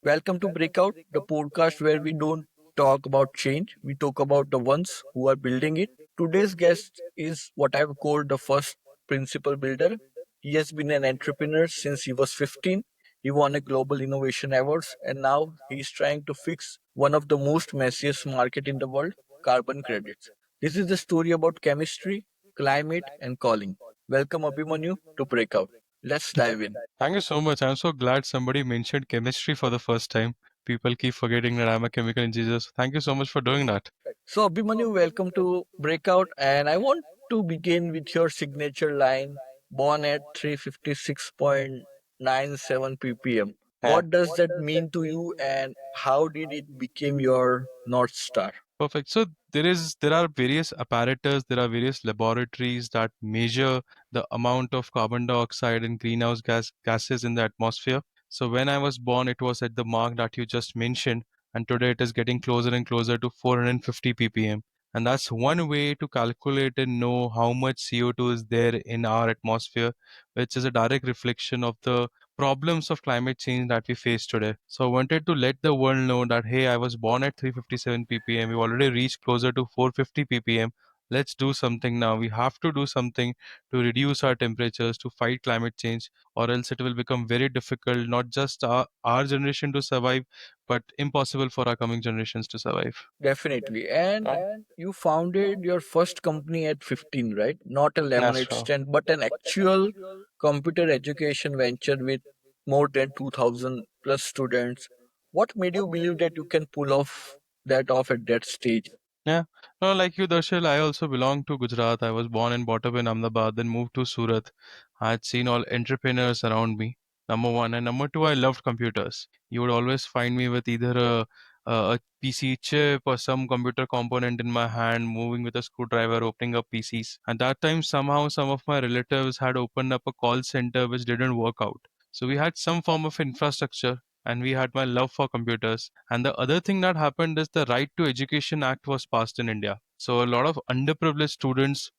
Welcome to Breakout, the podcast where we don't talk about change, we talk about the ones who are building it. Today's guest is what I've called the first principal builder. He has been an entrepreneur since he was 15. He won a global innovation awards and now he's trying to fix one of the most messiest market in the world, carbon credits. This is the story about chemistry, climate and calling. Welcome Abhimanyu to Breakout. Let's dive in. Thank you so much. I'm so glad somebody mentioned chemistry for the first time. People keep forgetting that I'm a chemical engineer. So thank you so much for doing that. So, Abhimanyu, welcome to Breakout. And I want to begin with your signature line born at 356.97 ppm. Yeah. What does that mean to you, and how did it become your North Star? Perfect. So there are various apparatus, there are various laboratories that measure the amount of carbon dioxide and greenhouse gases in the atmosphere. So when I was born, it was at the mark that you just mentioned, and today it is getting closer and closer to 450 ppm. And that's one way to calculate and know how much CO2 is there in our atmosphere, which is a direct reflection of the problems of climate change that we face today. So I wanted to let the world know that hey, I was born at 357 ppm. We've already reached closer to 450 ppm. Let's do something now. We have to do something to reduce our temperatures to fight climate change, or else it will become very difficult, not just our generation to survive, but impossible for our coming generations to survive. Definitely. And you founded your first company at 15, right? Not a That's lemonade true. stand, but an actual computer education venture with more than 2000 plus students. What made you believe that you can pull off that off at that stage? Yeah. No, like you, Darshil, I also belong to Gujarat. I was born and brought up in Ahmedabad, then moved to Surat. I had seen all entrepreneurs around me. Number one. And number two, I loved computers. You would always find me with either a PC chip or some computer component in my hand, moving with a screwdriver, opening up PCs. At that time, somehow, some of my relatives had opened up a call center which didn't work out. So we had some form of infrastructure and we had my love for computers. And the other thing that happened is the Right to Education Act was passed in India. So a lot of underprivileged students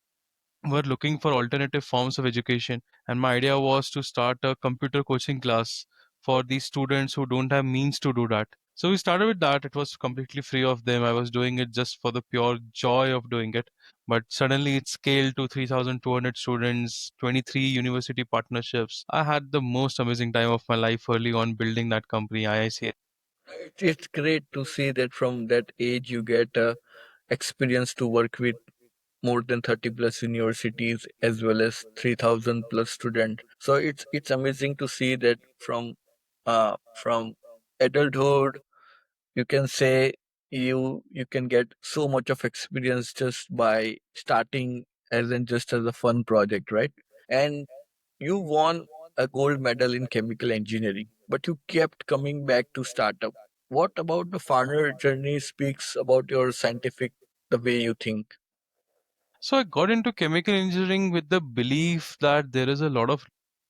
were looking for alternative forms of education, and my idea was to start a computer coaching class for these students who don't have means to do that. So we started with that. It was completely free of them. I was doing it just for the pure joy of doing it. But suddenly it scaled to 3,200 students, 23 university partnerships. I had the most amazing time of my life early on building that company, IIC. It's great to see that from that age you get experience to work with more than 30 plus universities as well as 3000 plus students. So it's amazing to see that from adulthood you can say you can get so much of experience just by starting as in just as a fun project, right? And you won a gold medal in chemical engineering, but you kept coming back to startup. What about the founder journey speaks about your scientific the way you think? So I got into chemical engineering with the belief that there is a lot of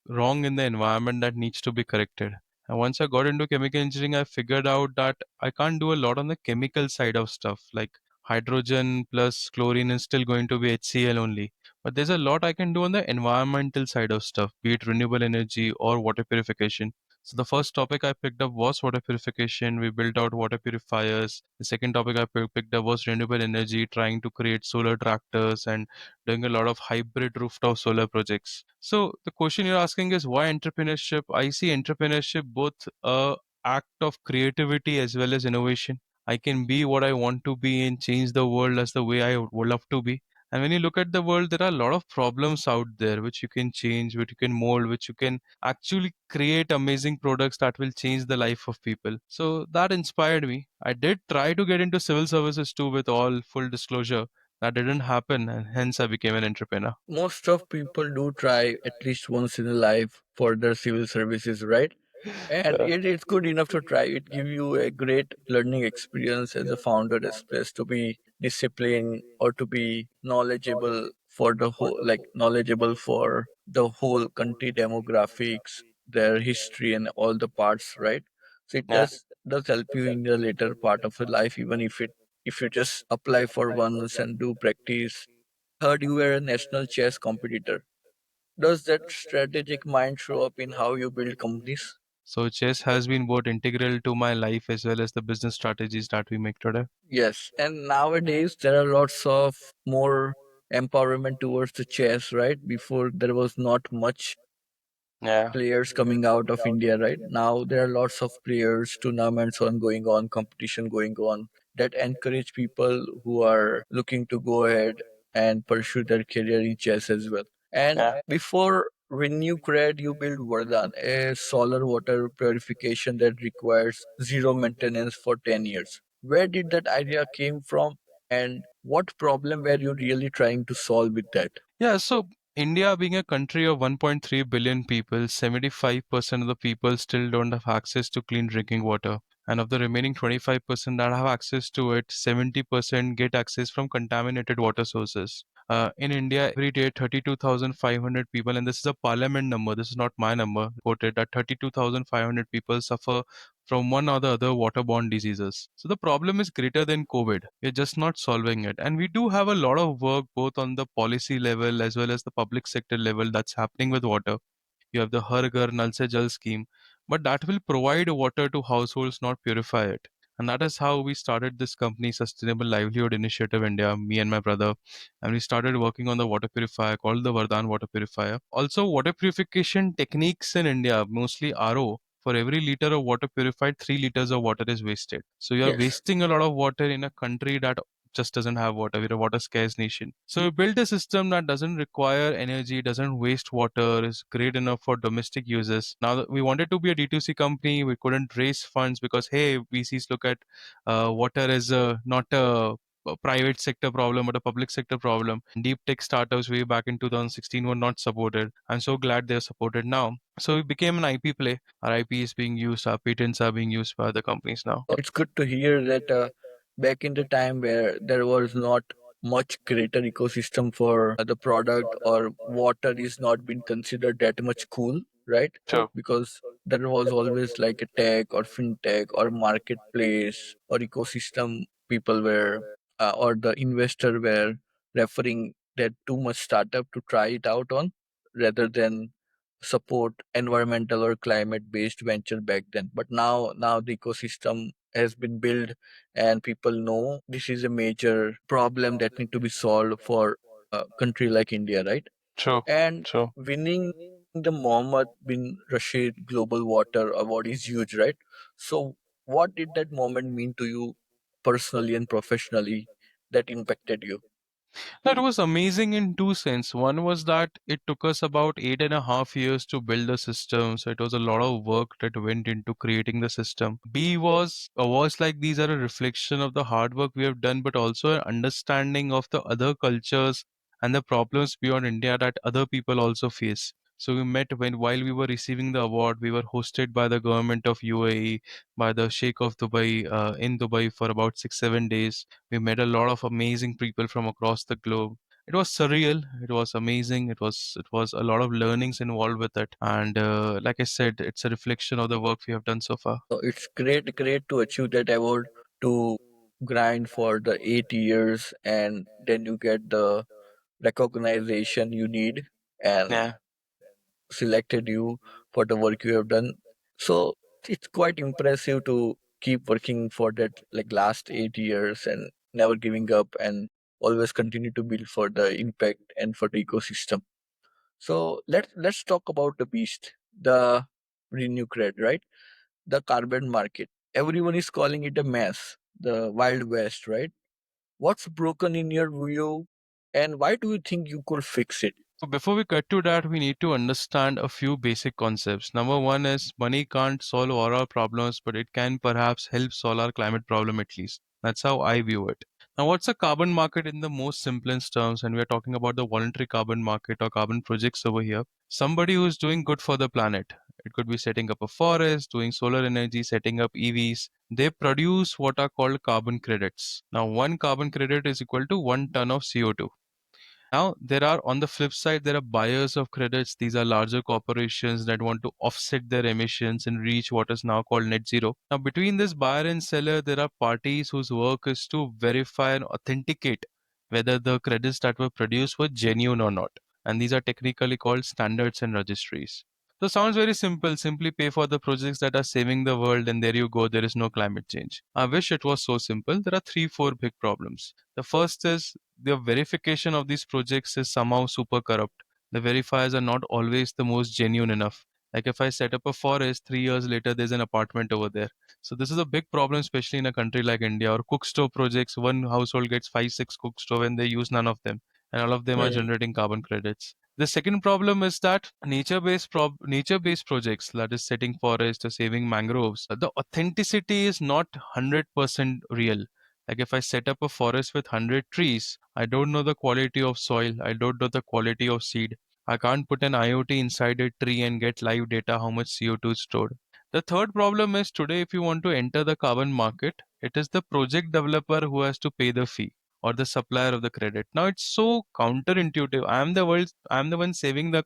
wrong in the environment that needs to be corrected. And once I got into chemical engineering, I figured out that I can't do a lot on the chemical side of stuff. Like hydrogen plus chlorine is still going to be HCl only. But there's a lot I can do on the environmental side of stuff, be it renewable energy or water purification. So the first topic I picked up was water purification. We built out water purifiers. The second topic I picked up was renewable energy, trying to create solar tractors and doing a lot of hybrid rooftop solar projects. So the question you're asking is why entrepreneurship? I see entrepreneurship both a act of creativity as well as innovation. I can be what I want to be and change the world as the way I would love to be. And when you look at the world, there are a lot of problems out there which you can change, which you can mold, which you can actually create amazing products that will change the life of people. So that inspired me. I did try to get into civil services too, with all full disclosure. That didn't happen, and hence I became an entrepreneur. Most of people do try at least once in a life for their civil services, right? And it's good enough to try. It give you a great learning experience as a founder as place to be disciplined or to be knowledgeable for the whole, like knowledgeable for the whole country demographics, their history and all the parts, right? So it Yeah. does help you in the later part of your life, even if you just apply for once and do practice. Heard you were a national chess competitor. Does that strategic mind show up in how you build companies? So chess has been both integral to my life as well as the business strategies that we make today. Yes, and nowadays there are lots of more empowerment towards the chess, right? Before there was not much Yeah. players coming out of India, right? Now there are lots of players, tournaments on going on, competition going on that encourage people who are looking to go ahead and pursue their career in chess as well. And Yeah. before RenewCred, you built Vardhan, a solar water purification that requires zero maintenance for 10 years. Where did that idea came from, and what problem were you really trying to solve with that? Yeah, so India being a country of 1.3 billion people, 75% of the people still don't have access to clean drinking water. And of the remaining 25% that have access to it, 70% get access from contaminated water sources. In India, every day, 32,500 people, and this is a parliament number, this is not my number, reported that 32,500 people suffer from one or the other waterborne diseases. So the problem is greater than COVID. We're just not solving it. And we do have a lot of work both on the policy level as well as the public sector level that's happening with water. You have the Har Ghar Nal Se Jal scheme, but that will provide water to households, not purify it. And that is how we started this company, Sustainable Livelihood Initiative India, me and my brother. And we started working on the water purifier called the Vardhan water purifier. Also, water purification techniques in India, mostly RO. For every liter of water purified, 3 liters of water is wasted. So you are Yes. wasting a lot of water in a country that just doesn't have water. We're a water scarce nation. So we built a system that doesn't require energy, doesn't waste water, is great enough for domestic uses. Now that we wanted to be a D2C company, we couldn't raise funds because hey, VCs look at water as not a private sector problem but a public sector problem. Deep tech startups way back in 2016 were not supported. I'm so glad they're supported now. So we became an IP play. Our IP is being used, our patents are being used by other companies now. It's good to hear that back in the time where there was not much greater ecosystem for the product, or water is not being considered that much cool, right? Sure. Because there was always like a tech or fintech or marketplace or ecosystem people were or the investor were referring that too much startup to try it out on, rather than support environmental or climate based venture back then. But now the ecosystem has been built, and people know this is a major problem that need to be solved for a country like India, right? True. And True. winning the Mohammed bin Rashid Global Water Award is huge, right? So what did that moment mean to you personally and professionally that impacted you? That was amazing in two sense. One was that it took us about 8.5 years to build the system, so it was a lot of work that went into creating the system. B was awards like these are a reflection of the hard work we have done, but also an understanding of the other cultures and the problems beyond India that other people also face. So we met when while we were receiving the award, we were hosted by the government of UAE, by the Sheikh of Dubai in Dubai for about 6-7 days. We met a lot of amazing people from across the globe. It was surreal. It was amazing. It was a lot of learnings involved with it. And like I said, it's a reflection of the work we have done so far. So it's great to achieve that award, to grind for the 8 years, and then you get the recognition you need, and Yeah. selected you for the work you have done. So it's quite impressive to keep working for that like last 8 years and never giving up, and always continue to build for the impact and for the ecosystem. So let's talk about the beast, the renew cred, right? The carbon market. Everyone is calling it a mess, the Wild West, right? What's broken in your view, and why do you think you could fix it? So before we get to that, we need to understand a few basic concepts. Number one is money can't solve all our problems, but it can perhaps help solve our climate problem at least. That's how I view it. Now, what's a carbon market in the most simplest terms? And we're talking about the voluntary carbon market or carbon projects over here. Somebody who's doing good for the planet. It could be setting up a forest, doing solar energy, setting up EVs. They produce what are called carbon credits. Now, one carbon credit is equal to 1 ton of CO2. Now, there are on the flip side, there are buyers of credits. These are larger corporations that want to offset their emissions and reach what is now called net zero. Now, between this buyer and seller, there are parties whose work is to verify and authenticate whether the credits that were produced were genuine or not. And these are technically called standards and registries. So sounds very simple. Simply pay for the projects that are saving the world, and there you go. There is no climate change. I wish it was so simple. There are three, four big problems. The first is the verification of these projects is somehow super corrupt. The verifiers are not always the most genuine enough. Like if I set up a forest, 3 years later there's an apartment over there. So this is a big problem, especially in a country like India. Or cook stove projects, one household gets five, six cook stove and they use none of them, and all of them are Hmm. generating carbon credits. The second problem is that nature-based projects, that is setting forests or saving mangroves, the authenticity is not 100% real. Like if I set up a forest with 100 trees, I don't know the quality of soil, I don't know the quality of seed. I can't put an IoT inside a tree and get live data how much CO2 is stored. The third problem is today, if you want to enter the carbon market, it is the project developer who has to pay the fee, or the supplier of the credit. Now it's so counterintuitive. I'm the one saving the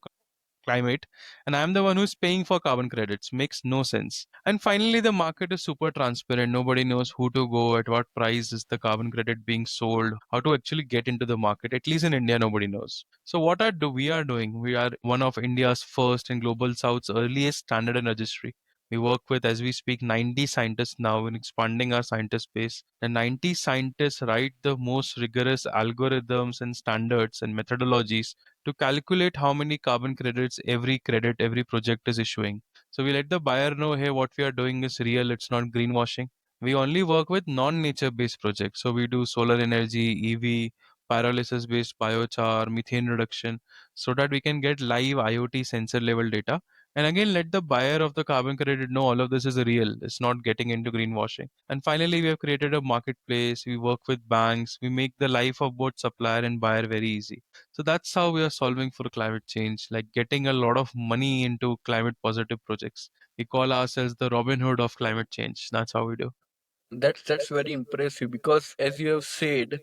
climate, and I'm the one who's paying for carbon credits. Makes no sense. And finally, the market is super transparent. Nobody knows who to go, at what price is the carbon credit being sold, how to actually get into the market. At least in India, nobody knows. So what we are doing? We are one of India's first and Global South's earliest standard and registry. We work with, as we speak, 90 scientists now in expanding our scientist base. The 90 scientists write the most rigorous algorithms and standards and methodologies to calculate how many carbon credits every project is issuing. So we let the buyer know, hey, what we are doing is real, it's not greenwashing. We only work with non-nature based projects. So we do solar energy, EV, pyrolysis based biochar, methane reduction, so that we can get live IoT sensor level data. And again, let the buyer of the carbon credit know all of this is real. It's not getting into greenwashing. And finally, we have created a marketplace. We work with banks. We make the life of both supplier and buyer very easy. So that's how we are solving for climate change, like getting a lot of money into climate positive projects. We call ourselves the Robin Hood of climate change. That's how we do. That's very impressive because, as you have said,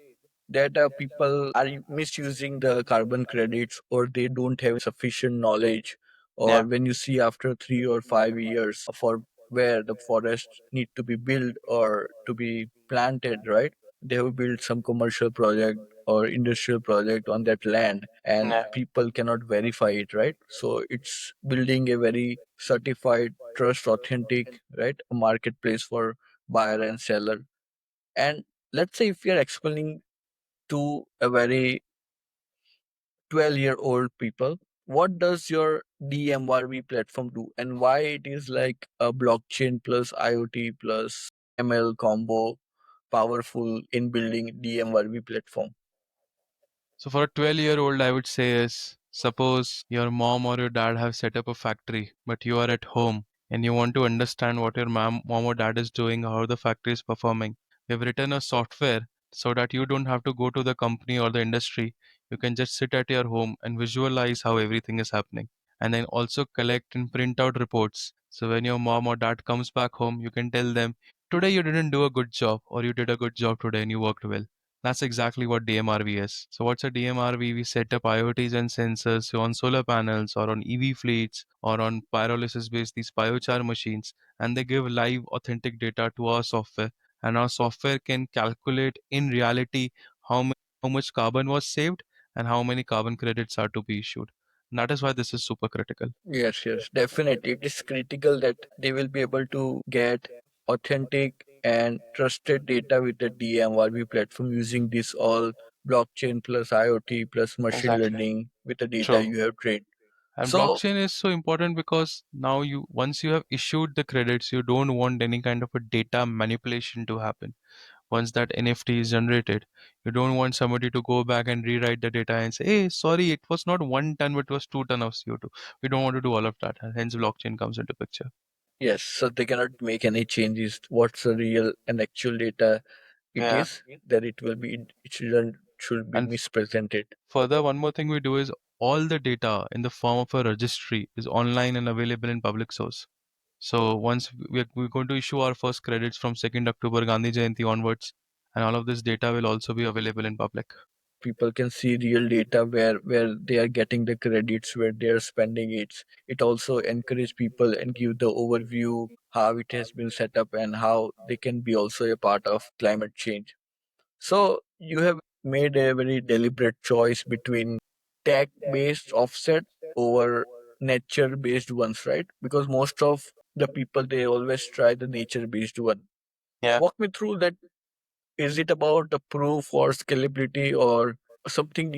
that people are misusing the carbon credits, or they don't have sufficient knowledge, or Yeah. when you see after 3 or 5 years for where the forests need to be built or to be planted, right? They have built some commercial project or industrial project on that land, and Yeah. people cannot verify it, right? So it's building a very certified, trust authentic, right, a marketplace for buyer and seller. And let's say if we are explaining to a very 12-year-old people, what does your DMRV platform do, and why it is like a blockchain plus IoT plus ML combo powerful in building DMRV platform? So for a 12-year-old, I would say is, suppose your mom or your dad have set up a factory, but you are at home and you want to understand what your mom or dad is doing, how the factory is performing. We've written a software so that you don't have to go to the company or the industry. You can just sit at your home and visualize how everything is happening, and then also collect and print out reports. So when your mom or dad comes back home, you can tell them, today you didn't do a good job, or you did a good job today and you worked well. That's exactly what DMRV is. So what's a DMRV? We set up IoTs and sensors on solar panels or on EV fleets or on pyrolysis based these biochar machines, and they give live authentic data to our software, and our software can calculate in reality how much carbon was saved and how many carbon credits are to be issued. And that is why this is super critical. Yes, yes, definitely. It is critical that they will be able to get authentic and trusted data with the DMRV platform using this all blockchain plus IoT plus machine Exactly. learning with the data True. you have trained. And So, blockchain is so important because now once you have issued the credits, you don't want any kind of a data manipulation to happen. Once that NFT is generated, you don't want somebody to go back and rewrite the data and say, hey, sorry, it was not 1 ton, but it was 2 ton of CO2. We don't want to do all of that. And hence blockchain comes into picture. yes, so they cannot make any changes. What's the real and actual data it Yeah. is, that it will be, it should be And mispresented. further, one more thing we do is all the data in the form of a registry is online and available in public source. So once we're going to issue our first credits from 2nd October Gandhi Jayanti onwards, and all of this data will also be available in public. People can see real data where they are getting the credits, where they are spending it. It also encourage people and give the overview how it has been set up and how they can be also a part of climate change. So you have made a very deliberate choice between tech based offset over nature based ones, right? Because most of the people, they always try the nature based one. Yeah. Walk me through that. Is it about the proof or scalability or something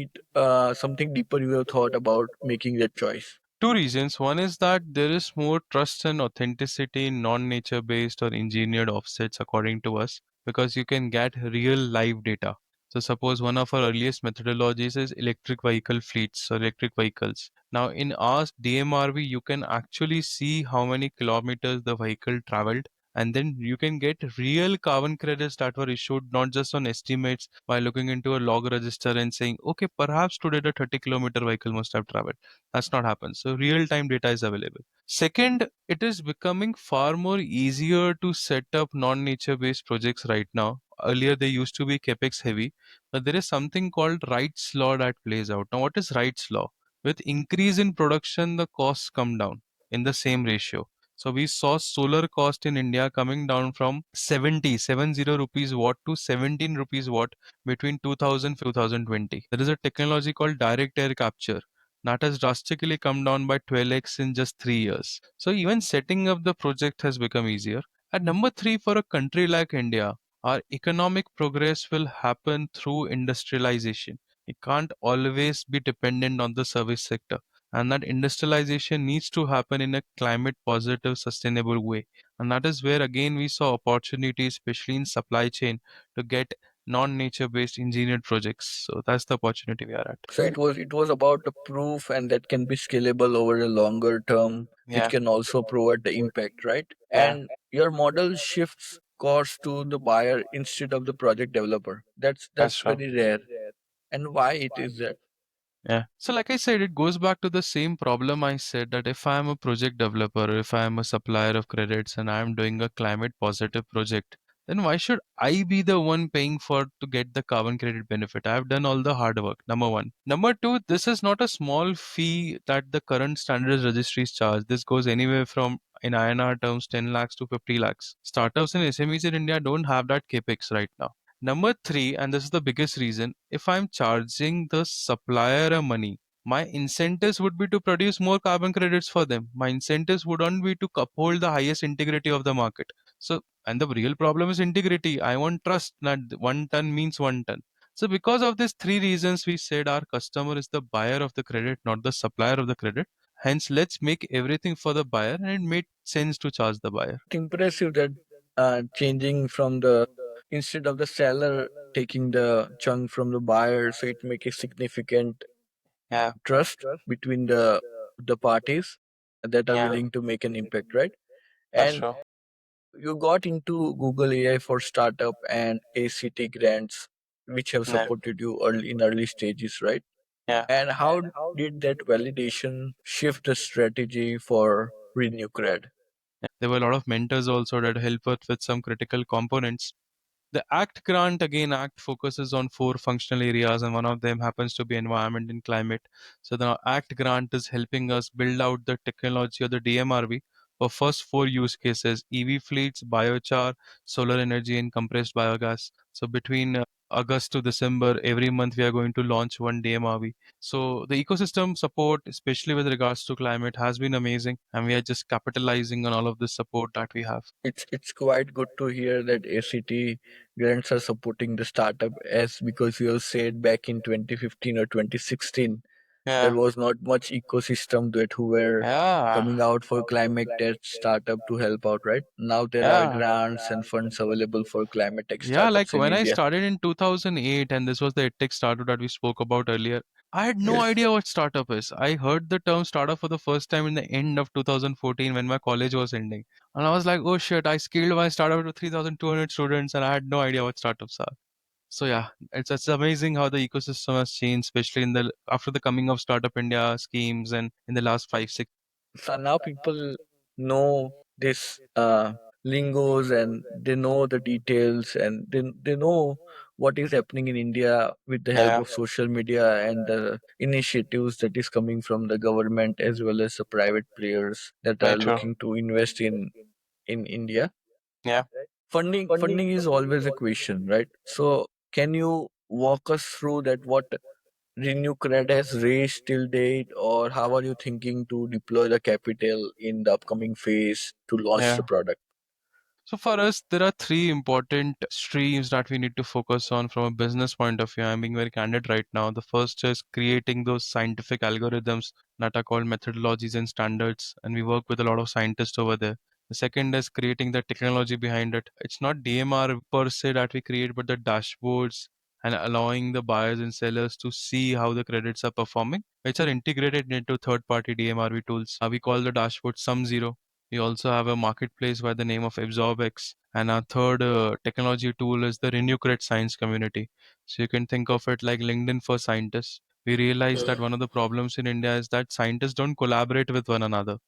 deeper you have thought about making that choice? Two reasons. One is that there is more trust and authenticity in non-nature based or engineered offsets according to us, because you can get real live data. So suppose one of our earliest methodologies is electric vehicle fleets or electric vehicles. Now in our DMRV, you can actually see how many kilometers the vehicle traveled, and then you can get real carbon credits that were issued not just on estimates by looking into a log register and saying, okay, perhaps today the 30-kilometer vehicle must have traveled. That's not happened. So real time data is available. Second, it is becoming far more easier to set up non-nature based projects right now. Earlier they used to be capex heavy, but there is something called rights law that plays out. Now what is rights law? With increase in production, the costs come down in the same ratio. So we saw solar cost in India coming down from 70 rupees watt to 17 rupees watt between 2020. There is a technology called direct air capture that has drastically come down by 12x in just 3 years. So even setting up the project has become easier. At number three, for a country like India, our economic progress will happen through industrialization. It can't always be dependent on the service sector. And that industrialization needs to happen in a climate positive, sustainable way. And that is where again we saw opportunities, especially in supply chain, to get non-nature based engineered projects. So that's the opportunity we are at. So it was about the proof, and that can be scalable over a longer term, which Yeah, can also provide the impact, right? yeah, And your model shifts cost to the buyer instead of the project developer. that's That's true. very rare. And why it is that? Yeah. So, like I said, it goes back to the same problem I said, that if I am a project developer, or if I am a supplier of credits and I am doing a climate positive project, then why should I be the one paying for to get the carbon credit benefit? I have done all the hard work. Number one. Number two, this is not a small fee that the current standards registries charge. This goes anywhere from, in INR terms, 10 lakhs to 50 lakhs. Startups and SMEs in India don't have that capex right now. Number three, and this is the biggest reason, if I'm charging the supplier a money, my incentives would be to produce more carbon credits for them. My incentives would not be to uphold the highest integrity of the market. So, and the real problem is integrity. I want trust, not 1 ton means 1 ton. So, because of these three reasons, we said our customer is the buyer of the credit, not the supplier of the credit. Hence, let's make everything for the buyer, and it made sense to charge the buyer. It's impressive that changing from the instead of the seller taking the chunk from the buyer, so it makes a significant Yeah, trust between the parties that are yeah, willing to make an impact, right? that's And true. you got into Google AI for startup and ACT grants, which have Yeah, supported you early stages, right? yeah. And how did that validation shift the strategy for RenewCred? There were a lot of mentors also that help us with some critical components. The ACT grant, again, ACT focuses on four functional areas, and one of them happens to be environment and climate. So the ACT grant is helping us build out the technology or the DMRV for first four use cases: EV fleets, biochar, solar energy, and compressed biogas. So between August to December, every month we are going to launch one DMRV. So the ecosystem support, especially with regards to climate, has been amazing, and we are just capitalizing on all of the support that we have. It's quite good to hear that ACT grants are supporting the startup, as because you have said back in 2015 or 2016 there Yeah. was not much ecosystem that who were Yeah. coming out for climate tech startup to help out, right? Now there are Yeah. grants and funds available for climate tech Yeah, like startups in when I India. started in 2008, and this was the EdTech startup that we spoke about earlier, I had no Yes. idea what startup is. I heard the term startup for the first time in the end of 2014 when my college was ending. And I was like, oh shit, I scaled my startup to 3,200 students and I had no idea what startups are. So yeah, it's amazing how the ecosystem has changed, especially in the after the coming of Startup India schemes and in the last 5, 6. So now people know this lingos, and they know the details, and they know what is happening in India with the help Yeah, of social media and the initiatives that is coming from the government as well as the private players that very are true. looking to invest in India. Yeah. Funding is always a question, right? So can you walk us through that? RenewCred has raised till date, or how are you thinking to deploy the capital in the upcoming phase to launch the Yeah. product? So for us, there are three important streams that we need to focus on from a business point of view. I'm being very candid right now. The first is creating those scientific algorithms that are called methodologies and standards, and we work with a lot of scientists over there. The second is creating the technology behind it. It's not DMR per se that we create, but the dashboards and allowing the buyers and sellers to see how the credits are performing, which are integrated into third-party DMRV tools. We call the dashboard Sum Zero. We also have a marketplace by the name of AbsorbX. And our third technology tool is the RenewCred Science Community. So you can think of it like LinkedIn for scientists. We realize that one of the problems in India is that scientists don't collaborate with one another.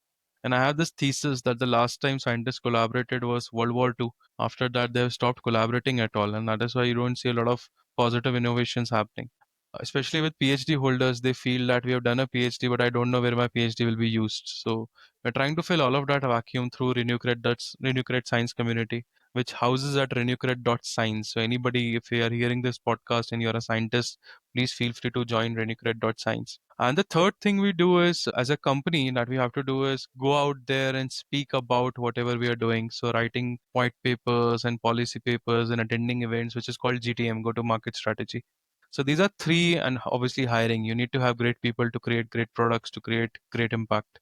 And I have this thesis that the last time scientists collaborated was World War II. After that, they have stopped collaborating at all. And that is why you don't see a lot of positive innovations happening. Especially with PhD holders, they feel that we have done a PhD, but I don't know where my PhD will be used. So we're trying to fill all of that vacuum through RenewCred. That's RenewCred Science Community, which houses at renewcred.science. So anybody, if you are hearing this podcast and you're a scientist, please feel free to join renewcred.science. And the third thing we do is, as a company, that we have to do is go out there and speak about whatever we are doing. So writing white papers and policy papers and attending events, which is called GTM, go to market strategy. So these are three, and obviously hiring. You need to have great people to create great products, to create great impact.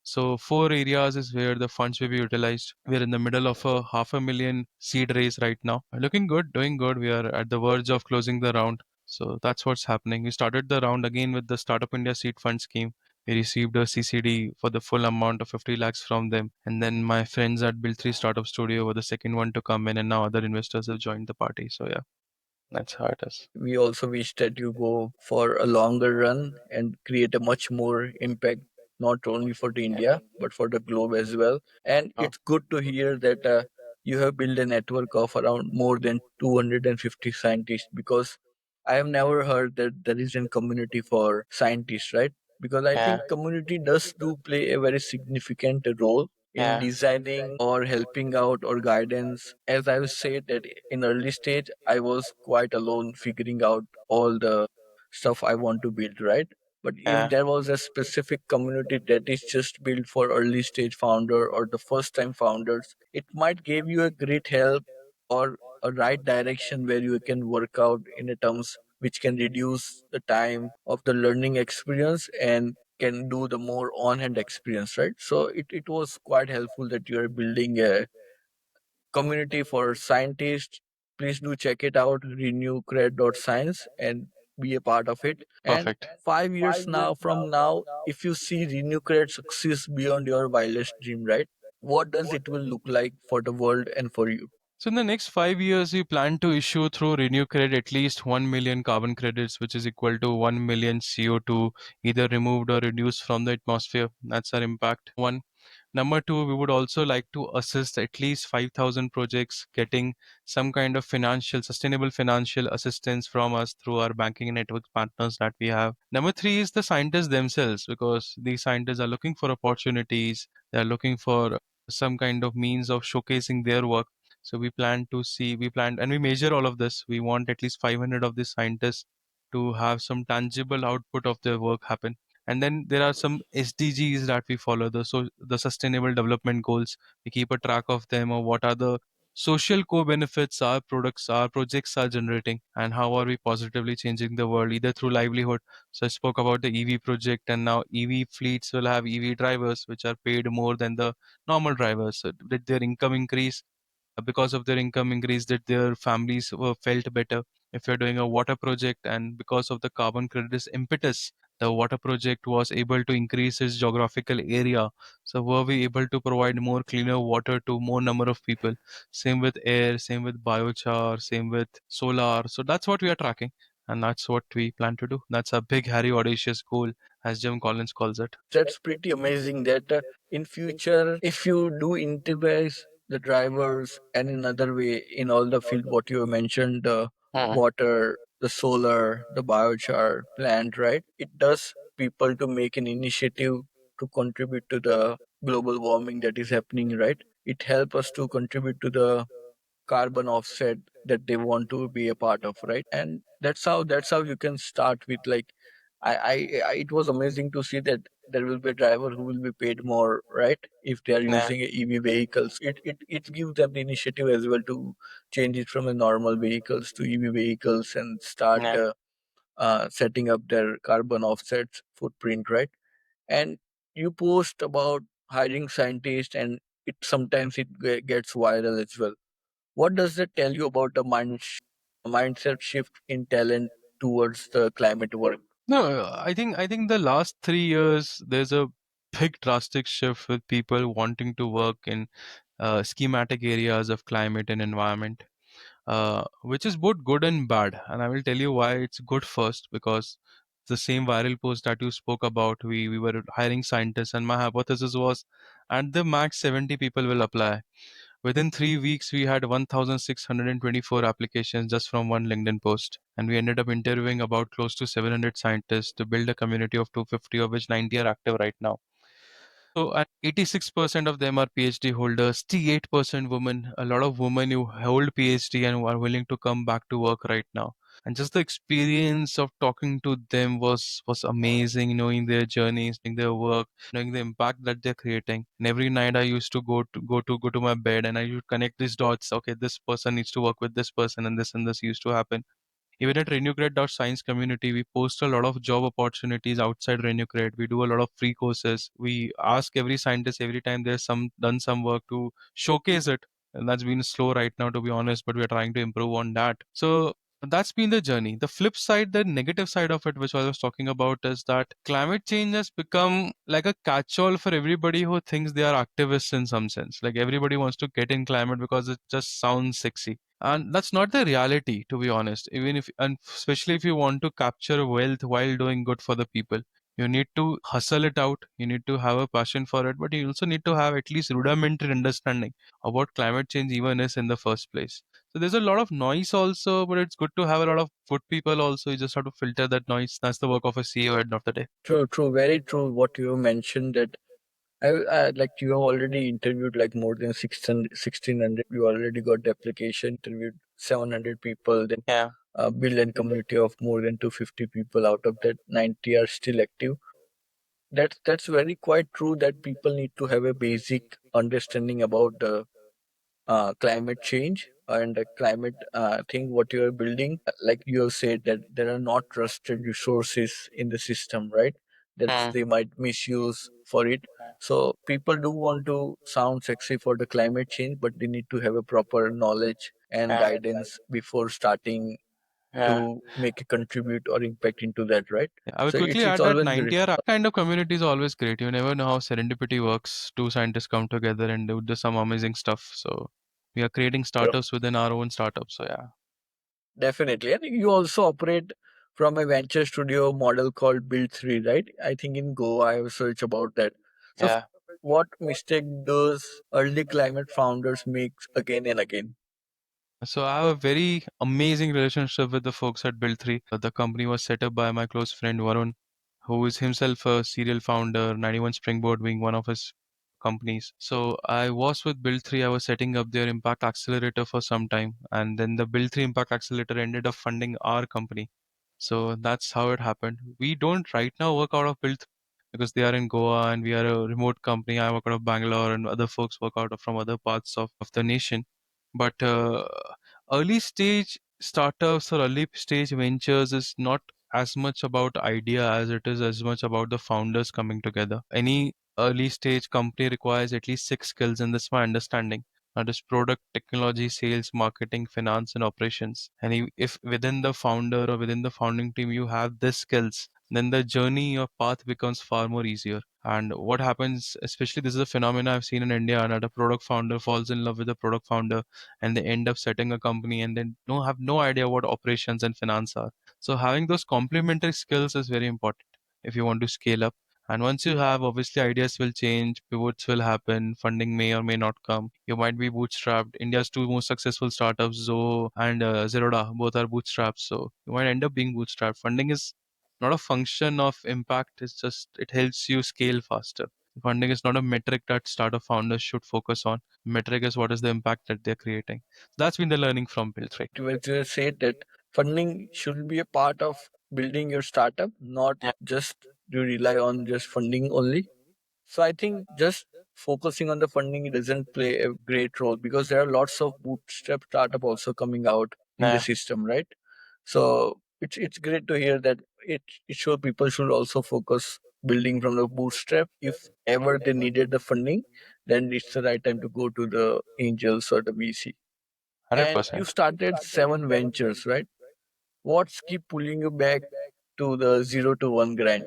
So four areas is where the funds will be utilized. We are in the middle of a 500,000 seed raise right now. Looking good, doing good. We are at the verge of closing the round. So that's what's happening. We started the round again with the Startup India Seed Fund scheme. We received a CCD for the full amount of 50 lakhs from them. And then my friends at Build 3 Startup Studio were the second one to come in, and now other investors have joined the party. So yeah, that's how it is. We also wish that you go for a longer run and create a much more impact, not only for the India but for the globe as well. And Oh, it's good to hear that you have built a network of around more than 250 scientists, because I have never heard that there is a community for scientists, right? Because I yeah, think community does do play a very significant role in yeah, designing or helping out or guidance. As I was said that in early stage I was quite alone figuring out all the stuff I want to build, right? But if yeah. there was a specific community that is just built for early stage founder or the first time founders, it might give you a great help or a right direction where you can work out in a terms which can reduce the time of the learning experience and can do the more on-hand experience, right? So it was quite helpful that you're building a community for scientists. Please do check it out, renewcred.science, and be a part of it. And Perfect. 5 years now from now, if you see renewcred success beyond your wildest dream, right? What does it will look like for the world and for you? So in the next 5 years, we plan to issue through RenewCred at least 1 million carbon credits, which is equal to 1 million CO2 either removed or reduced from the atmosphere. That's our impact. One. Number two, we would also like to assist at least 5,000 projects getting some kind of sustainable financial assistance from us through our banking network partners that we have. Number three is the scientists themselves, because these scientists are looking for opportunities. They're looking for some kind of means of showcasing their work. So we plan and we measure all of this. We want at least 500 of these scientists to have some tangible output of their work happen. And then there are some SDGs that we follow, the Sustainable Development Goals. We keep a track of them, or what are the social co-benefits our products, our projects are generating, and how are we positively changing the world, either through livelihood. So I spoke about the EV project, and now EV fleets will have EV drivers, which are paid more than the normal drivers. So did their income increase? Because of their income increase, that their families were felt better. If you're doing a water project, and because of the carbon credits impetus, the water project was able to increase its geographical area. So were we able to provide more cleaner water to more number of people? Same with air, same with biochar, same with solar. So that's what we are tracking, and that's what we plan to do. That's a big hairy audacious goal, as Jim Collins calls it. That's pretty amazing that in future if you do integrate the drivers and in another way in all the field what you mentioned, the water, the solar, the biochar plant, right? It does people to make an initiative to contribute to the global warming that is happening, right? It helps us to contribute to the carbon offset that they want to be a part of, right? And that's how you can start with like It was amazing to see that there will be a driver who will be paid more, right? If they are Yeah. using EV vehicles, it gives them the initiative as well to change it from a normal vehicles to EV vehicles and start Yeah. setting up their carbon offsets footprint, right? And you post about hiring scientists, and it sometimes gets viral as well. What does that tell you about the mindset shift in talent towards the climate work? No, I think the last 3 years there's a big drastic shift with people wanting to work in schematic areas of climate and environment, which is both good and bad. And I will tell you why it's good first, because the same viral post that you spoke about, we were hiring scientists, and my hypothesis was at the max 70 people will apply. Within 3 weeks, we had 1,624 applications just from one LinkedIn post. And we ended up interviewing about close to 700 scientists to build a community of 250, of which 90 are active right now. So, and 86% of them are PhD holders, 68% women, a lot of women who hold PhD and who are willing to come back to work right now. And just the experience of talking to them was amazing, knowing their journeys, knowing their work, knowing the impact that they're creating. And every night I used to go to my bed and I would connect these dots. Okay, this person needs to work with this person, and this used to happen. Even at RenewCred.science community, we post a lot of job opportunities outside RenewCred. We do a lot of free courses. We ask every scientist every time there's some done some work to showcase it. And that's been slow right now, to be honest, but we're trying to improve on that. So that's been the journey. The flip side, the negative side of it, which I was talking about, is that climate change has become like a catch-all for everybody who thinks they are activists in some sense. Like everybody wants to get in climate because it just sounds sexy, and that's not the reality, to be honest. Even if, and especially if you want to capture wealth while doing good for the people, you need to hustle it out, you need to have a passion for it, but you also need to have at least rudimentary understanding of what climate change even is in the first place. So there's a lot of noise also, but it's good to have a lot of good people also. You just have to filter that noise. That's the work of a CEO at the end of the day. True, true, very true. What you mentioned that I like you have already interviewed like more than 600, 1,600. You already got the application, interviewed 700 people, then Yeah. build a community of more than 250 people. Out of that, 90 are still active. That's very quite true that people need to have a basic understanding about the climate change and the climate thing what you are building. Like you have said that there are not trusted resources in the system, right? That Hmm. they might misuse for it. So people do want to sound sexy for the climate change, but they need to have a proper knowledge and Yeah. guidance before starting Yeah. to make a contribute or impact into that, right? Yeah, I would So quickly it's add that always great. 90 are kind of community is always great. You never know how serendipity works. Two scientists come together and do some amazing stuff. So we are creating startups within our own startups. So yeah. Definitely. I think you also operate from a venture studio model called Build 3, right? I think in Goa I have searched about that. So Yeah. what mistake does early climate founders make again and again? So I have a very amazing relationship with the folks at Build 3. The company was set up by my close friend Varun, who is himself a serial founder, 91 Springboard being one of his companies. So I was with Build 3. I was setting up their impact accelerator for some time, and then the Build 3 impact accelerator ended up funding our company. So that's how it happened. We don't right now work out of Build 3 because they are in Goa and we are a remote company. I work out of Bangalore and other folks work out of from other parts of the nation. But early stage startups or early stage ventures is not as much about idea as it is as much about the founders coming together. Any early stage company requires at least six skills, and that's my understanding. That is product, technology, sales, marketing, finance, and operations. And if within the founder or within the founding team you have these skills, then the journey or path becomes far more easier. And what happens, especially this is a phenomena I've seen in India, that a product founder falls in love with a product founder and they end up setting a company and then no have no idea what operations and finance are. So having those complementary skills is very important if you want to scale up. And once you have, obviously ideas will change, pivots will happen, funding may or may not come. You might be bootstrapped. India's two most successful startups, Zoho and Zerodha, both are bootstrapped. So you might end up being bootstrapped. Funding is not a function of impact. It's just it helps you scale faster. Funding is not a metric that startup founders should focus on. Metric is what is the impact that they're creating. That's been the learning from Build 3. You just said that funding should be a part of building your startup, not just you rely on just funding only. So I think just focusing on the funding doesn't play a great role because there are lots of bootstrap startup also coming out in the system, right? So it's great to hear that it shows people should also focus building from the bootstrap. If ever they needed the funding, then it's the right time to go to the angels or the VC. And you 100%. started 7 ventures, right? What's keep pulling you back to the 0 to 1 grind?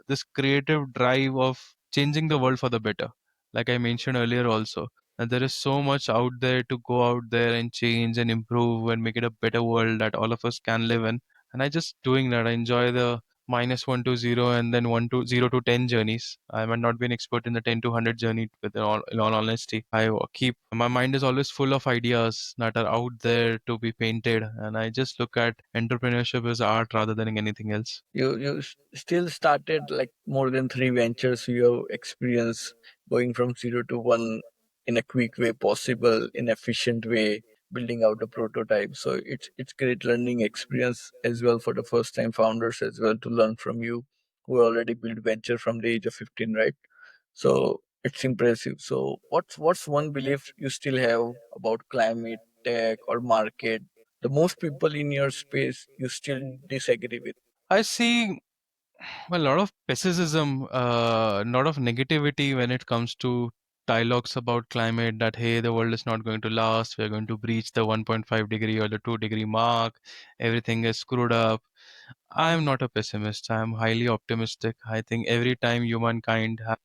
This creative drive of changing the world for the better. Like I mentioned earlier, also, and there is so much out there to go out there and change and improve and make it a better world that all of us can live in. And I just doing that. I enjoy the -1 to 0 and then 1 to 0 to 10 journeys. I might not be an expert in the 10 to 100 journey, with in all honesty. I keep my mind is always full of ideas that are out there to be painted, and I just look at entrepreneurship as art rather than anything else. Still started like more than 3 ventures. You have experience going from 0 to 1 in a quick way possible, in efficient way, building out a prototype. So it's great learning experience as well for the first time founders as well to learn from you who already built venture from the age of 15, right? So it's impressive. So what's one belief you still have about climate, tech, or market? The most people in your space you still disagree with. I see a lot of pessimism, a lot of negativity when it comes to dialogues about climate that, hey, the world is not going to last, we're going to breach the 1.5 degree or the 2 degree mark, everything is screwed up. I'm not a pessimist. I'm highly optimistic. I think every time humankind has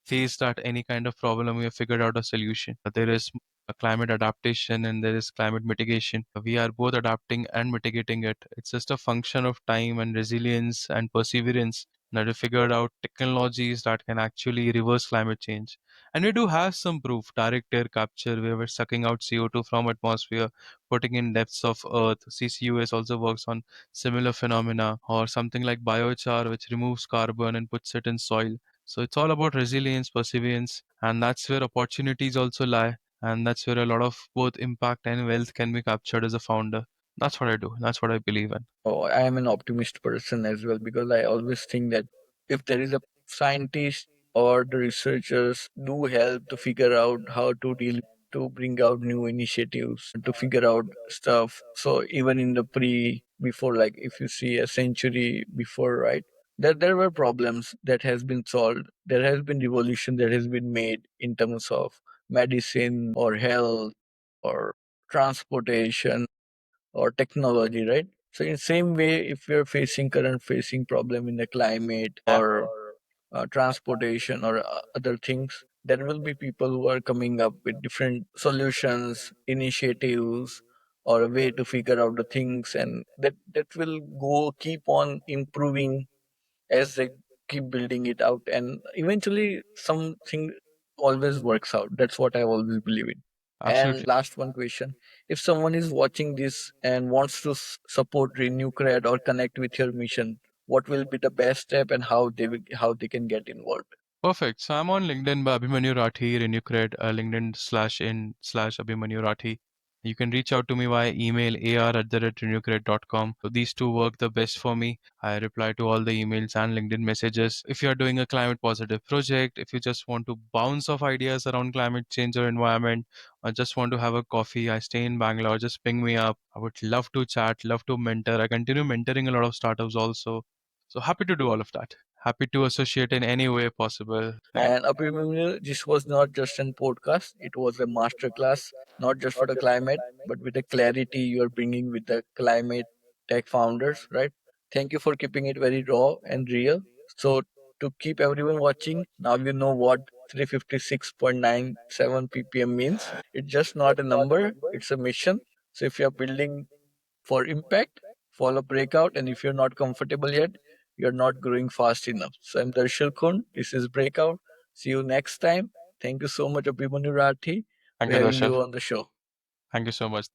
faced at any kind of problem, we have figured out a solution. There is a climate adaptation and there is climate mitigation. We are both adapting and mitigating it. It's just a function of time and resilience and perseverance that we figured out technologies that can actually reverse climate change. And we do have some proof. Direct air capture, where we're sucking out CO2 from atmosphere, putting in depths of Earth. CCUS also works on similar phenomena, or something like biochar, which removes carbon and puts it in soil. So it's all about resilience, perseverance, and that's where opportunities also lie. And that's where a lot of both impact and wealth can be captured as a founder. That's what I do. That's what I believe in. Oh, I am an optimist person as well because I always think that if there is a scientist or the researchers do help to figure out how to deal to bring out new initiatives and to figure out stuff. So even in the before, like if you see a century before, right? There were problems that has been solved. There has been revolution that has been made in terms of medicine or health or transportation or technology, right? So in same way, if we are facing problem in the climate or transportation or other things, there will be people who are coming up with different solutions, initiatives, or a way to figure out the things, and that will go keep on improving as they keep building it out, and eventually something always works out. That's what I always believe in. And Absolutely. last one question: if someone is watching this and wants to support RenewCred or connect with your mission, what will be the best step and how they can get involved? Perfect. So I'm on LinkedIn by Abhimanyu Rathi, RenewCred, LinkedIn/in/slash Abhimanyu Rathi. You can reach out to me via email ar@renewcred.com. So these two work the best for me. I reply to all the emails and LinkedIn messages. If you're doing a climate positive project, if you just want to bounce off ideas around climate change or environment, or just want to have a coffee, I stay in Bangalore, just ping me up. I would love to chat, love to mentor. I continue mentoring a lot of startups also. So happy to do all of that. Happy to associate in any way possible. And And Abhimanyu, this was not just an podcast, it was a masterclass, not just for the climate, but with the clarity you are bringing with the climate tech founders, right? Thank you for keeping it very raw and real. So, to keep everyone watching, now you know what 356.97 ppm means. It's just not a number, it's a mission. So, if you're building for impact, follow Breakout. And if you're not comfortable yet, you're not growing fast enough. So I'm Darshil Khunt. This is Breakout. See you next time. Thank you so much, Abhimanyu Rathi, to thank you, having Darshil. you on the show. Thank you so much.